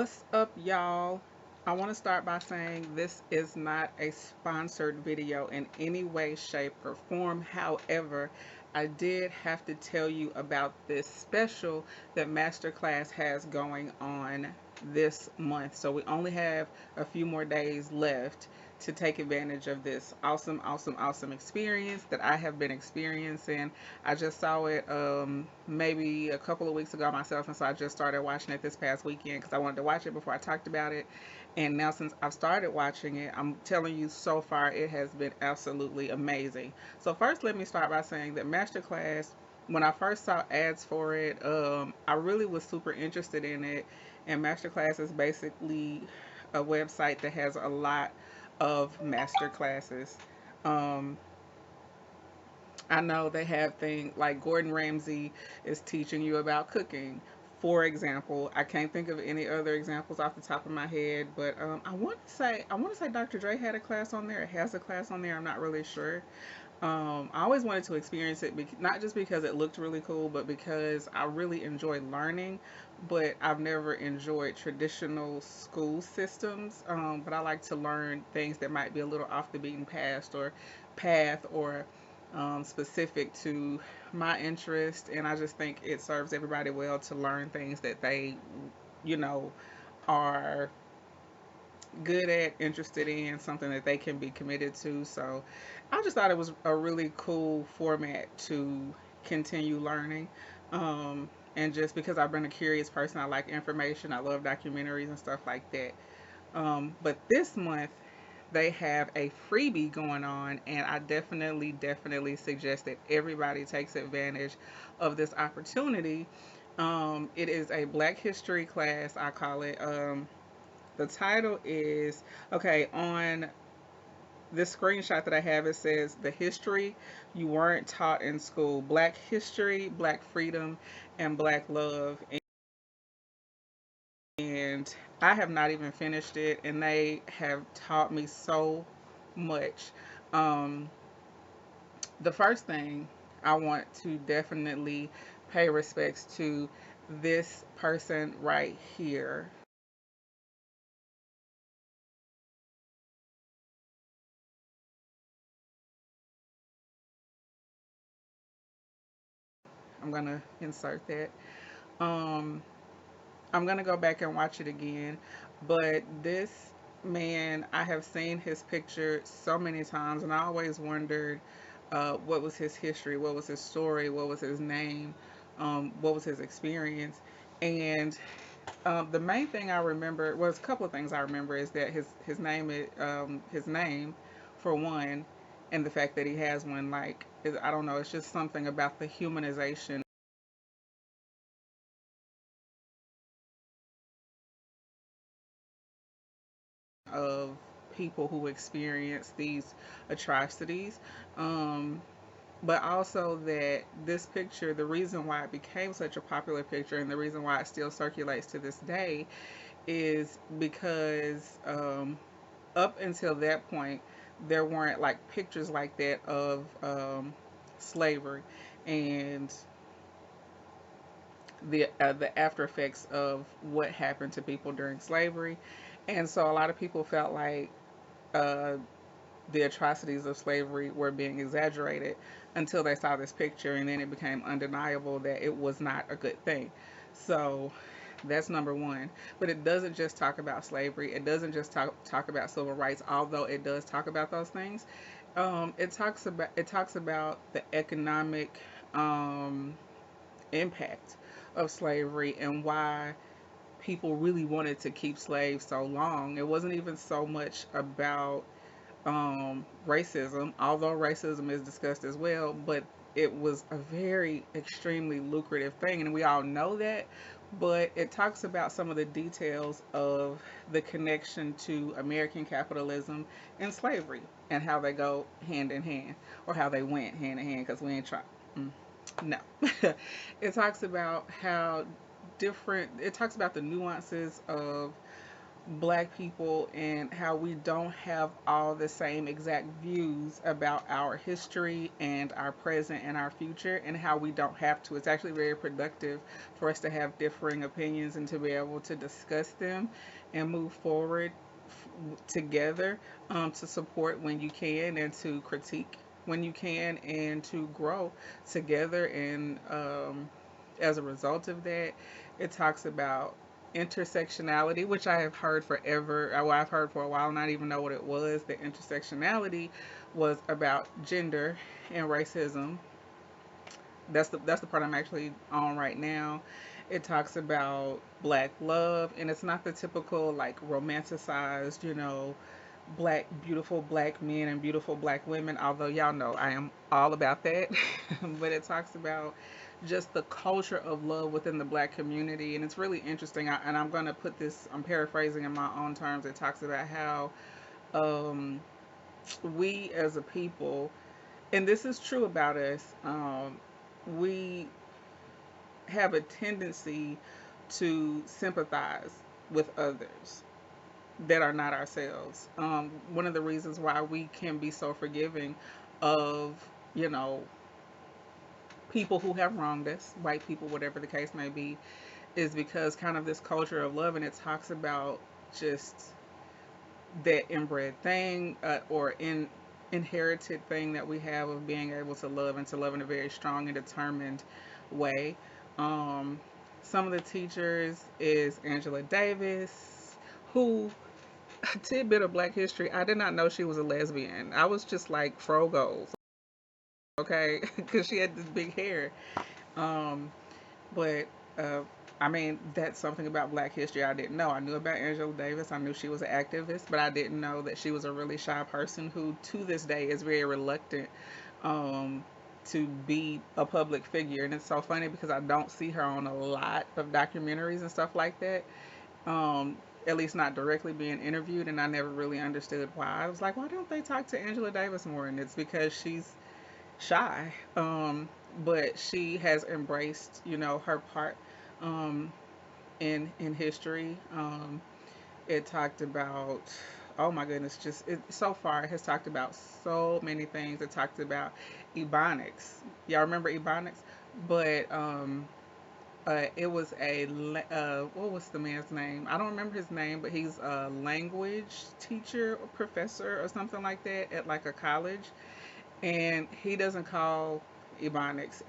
What's up, y'all? I want to start by saying this is not a sponsored video in any way, shape, or form. However, I did have to tell you about this special that Masterclass has going on this month. So we only have a few more days left to take advantage of this awesome experience that I have been experiencing. I just saw it maybe a couple of weeks ago myself, and so I just started watching it this past weekend because I wanted to watch it before I talked about it. And now, since I've started watching it, I'm telling you, so far it has been absolutely amazing. So, first, let me start by saying that Masterclass, when I first saw ads for it, I really was super interested in it. And Masterclass is basically a website that has a lot of master classes. Um, I know they have things like Gordon Ramsay is teaching you about cooking. For example, I can't think of any other examples off the top of my head, but I want to say Dr. Dre had a class on there. It has a class on there. I'm not really sure. I always wanted to experience it, not just because it looked really cool, but because I really enjoy learning. But I've never enjoyed traditional school systems. But I like to learn things that might be a little off the beaten path or specific to my interest. And I just think it serves everybody well to learn things that they, you know, are good at, interested in, something that they can be committed to. So I just thought it was a really cool format to continue learning. And just because I've been a curious person, I like information, I love documentaries and stuff like that. But this month, they have a freebie going on, and I definitely suggest that everybody takes advantage of this opportunity. It is a Black History class, I call it. The title is okay on this screenshot that I have. It says the history you weren't taught in school: Black history, Black freedom, and Black love. And I have not even finished it, and they have taught me so much. Um, the first thing I want to definitely pay respects to this person right here. I'm gonna insert that. Um, I'm gonna go back and watch it again. But this man, I have seen his picture so many times, and I always wondered what was his history, what was his story, what was his name, what was his experience. And the main thing I remember was a couple of things I remember is that his name for one, and the fact that he has one, like I don't know, it's just something about the humanization of people who experience these atrocities. Um, but also that this picture, the reason why it became such a popular picture and the reason why it still circulates to this day is because up until that point, there weren't like pictures like that of slavery and the after effects of what happened to people during slavery. And so a lot of people felt like uh, the atrocities of slavery were being exaggerated until they saw this picture, and then it became undeniable that it was not a good thing. So that's number one. But it doesn't just talk about slavery. It doesn't just talk about civil rights, although it does talk about those things. It talks about the economic impact of slavery and why people really wanted to keep slaves so long. It wasn't even so much about racism, although racism is discussed as well, but it was a very extremely lucrative thing, and we all know that. But it talks about some of the details of the connection to American capitalism and slavery and how they go hand in hand, or how they went hand in hand, because we ain't trying. No. It talks about how it talks about the nuances of black people and how we don't have all the same exact views about our history and our present and our future, and how we don't have to. It's actually very productive for us to have differing opinions and to be able to discuss them and move forward together, to support when you can and to critique when you can and to grow together. And as a result of that, it talks about intersectionality, which I have heard forever. Well, I've heard for a while, not even know what it was. The intersectionality was about gender and racism. That's the part I'm actually on right now. It talks about black love, and it's not the typical like romanticized, black beautiful black men and beautiful black women. Although y'all know I am all about that, but it talks about just the culture of love within the black community, and it's really interesting. And I'm gonna put this. I'm paraphrasing in my own terms. It talks about how um, we as a people, and this is true about us. We have a tendency to sympathize with others that are not ourselves. One of the reasons why we can be so forgiving of, you know, people who have wronged us, white people, whatever the case may be, is because kind of this culture of love, and it talks about just that inbred thing, or inherited thing that we have of being able to love and to love in a very strong and determined way. Um, some of the teachers is Angela Davis, who, tidbit of Black history, I did not know she was a lesbian. I was just like Frogo's, okay, because she had this big hair. Um, but uh, I mean, that's something about Black history I didn't know. I knew about Angela Davis. I knew she was an activist, but I didn't know that she was a really shy person who, to this day, is very reluctant um, to be a public figure. And it's so funny because I don't see her on a lot of documentaries and stuff like that. At least not directly being interviewed, and I never really understood why. I was like, why don't they talk to Angela Davis more? And it's because she's shy. But she has embraced, her part um, in history. It talked about, oh my goodness, just so far it has talked about so many things. It talked about Ebonics. Y'all remember Ebonics? But it was what was the man's name? I don't remember his name, but he's a language teacher or professor or something like that at like a college, and he doesn't call Ebonics.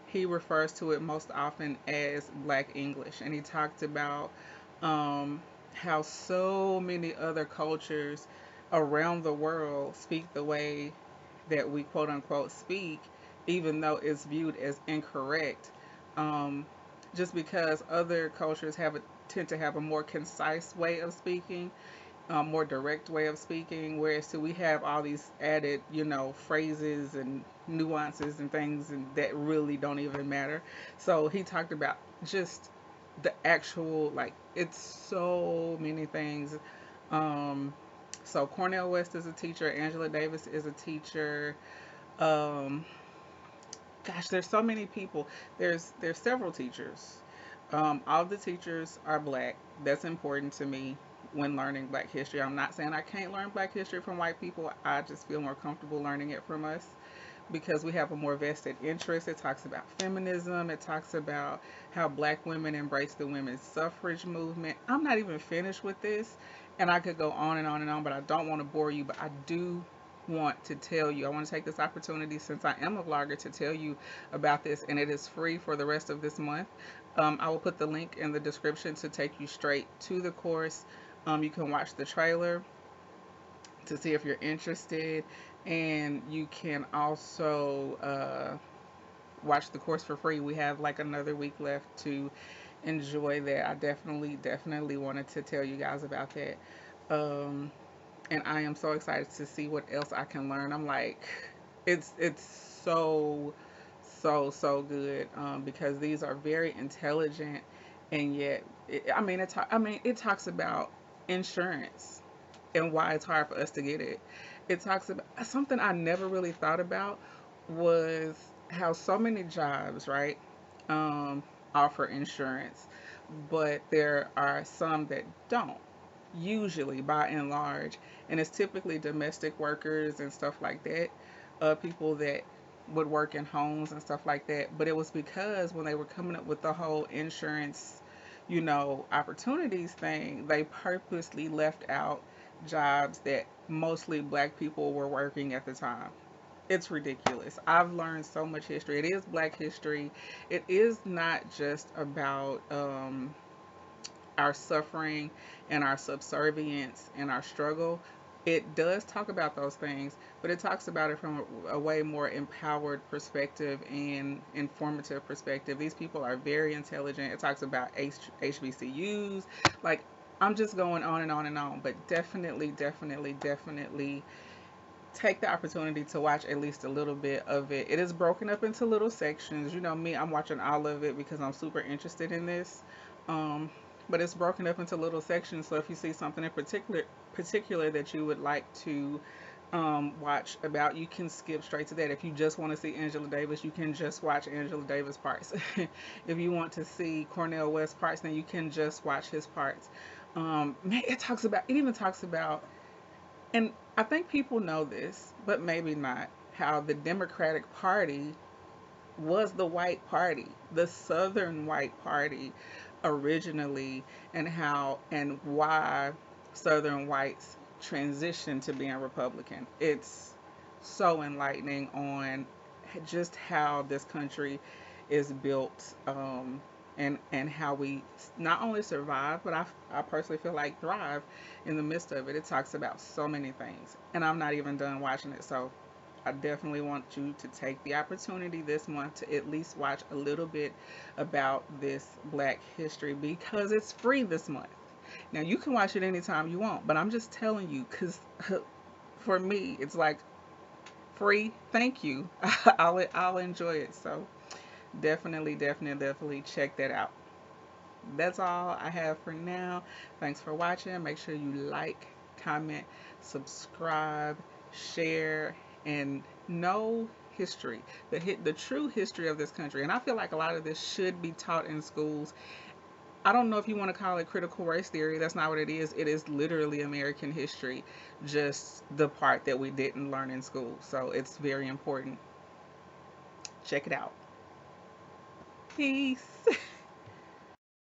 He refers to it most often as Black English, and he talked about um, how so many other cultures around the world speak the way that we quote unquote speak, even though it's viewed as incorrect. Um, just because other cultures tend to have a more concise way of speaking, more direct way of speaking, whereas we have all these added, phrases and nuances and things and that really don't even matter. So he talked about just the actual, like, it's so many things. Um, so Cornell West is a teacher, Angela Davis is a teacher. Um, Gosh, there's so many people. There's several teachers. All the teachers are black. That's important to me when learning Black history. I'm not saying I can't learn Black history from white people. I just feel more comfortable learning it from us because we have a more vested interest. It talks about feminism. It talks about how black women embrace the women's suffrage movement. I'm not even finished with this, and I could go on and on and on, but I don't want to bore you. But I do want to tell you, I want to take this opportunity since I am a vlogger to tell you about this, and it is free for the rest of this month. I will put the link in the description to take you straight to the course. You can watch the trailer to see if you're interested, and you can also watch the course for free. We have like another week left to enjoy that. I definitely wanted to tell you guys about that. Um, and I am so excited to see what else I can learn. I'm like, it's so good, because these are very intelligent, and yet, it talks about insurance and why it's hard for us to get it. It talks about something I never really thought about was how so many jobs, right, offer insurance, but there are some that don't. usually by and large, and it's typically domestic workers and stuff like that, people that would work in homes and stuff like that. But it was because when they were coming up with the whole insurance, opportunities thing, they purposely left out jobs that mostly black people were working at the time. It's ridiculous. I've learned so much history. It is black history. It is not just about our suffering and our subservience and our struggle. It does talk about those things, but it talks about it from a way more empowered perspective and informative perspective. These people are very intelligent. It talks about HBCUs. Like, I'm just going on and on and on, but definitely, definitely, definitely take the opportunity to watch at least a little bit of it. It is broken up into little sections. You know me, I'm watching all of it because I'm super interested in this. Um, but it's broken up into little sections. So if you see something in particular that you would like to watch about, you can skip straight to that. If you just want to see Angela Davis, you can just watch Angela Davis parts. If you want to see Cornel West parts, then you can just watch his parts. It even talks about, and I think people know this, but maybe not, how the Democratic Party was the white party, the Southern white party originally, and how and why Southern whites transitioned to being Republican. It's so enlightening on just how this country is built, and how we not only survive, but I personally feel like thrive in the midst of it. It talks about so many things, and I'm not even done watching it. So I definitely want you to take the opportunity this month to at least watch a little bit about this black history because it's free this month. Now, you can watch it anytime you want, but I'm just telling you because for me, it's like free. Thank you. I'll enjoy it. So definitely, definitely, definitely check that out. That's all I have for now. Thanks for watching. Make sure you like, comment, subscribe, share, and know history, the true history of this country. And I feel like a lot of this should be taught in schools. I don't know if you want to call it critical race theory. That's not what it is. It is literally American history, just the part that we didn't learn in school. So it's very important. Check it out. Peace.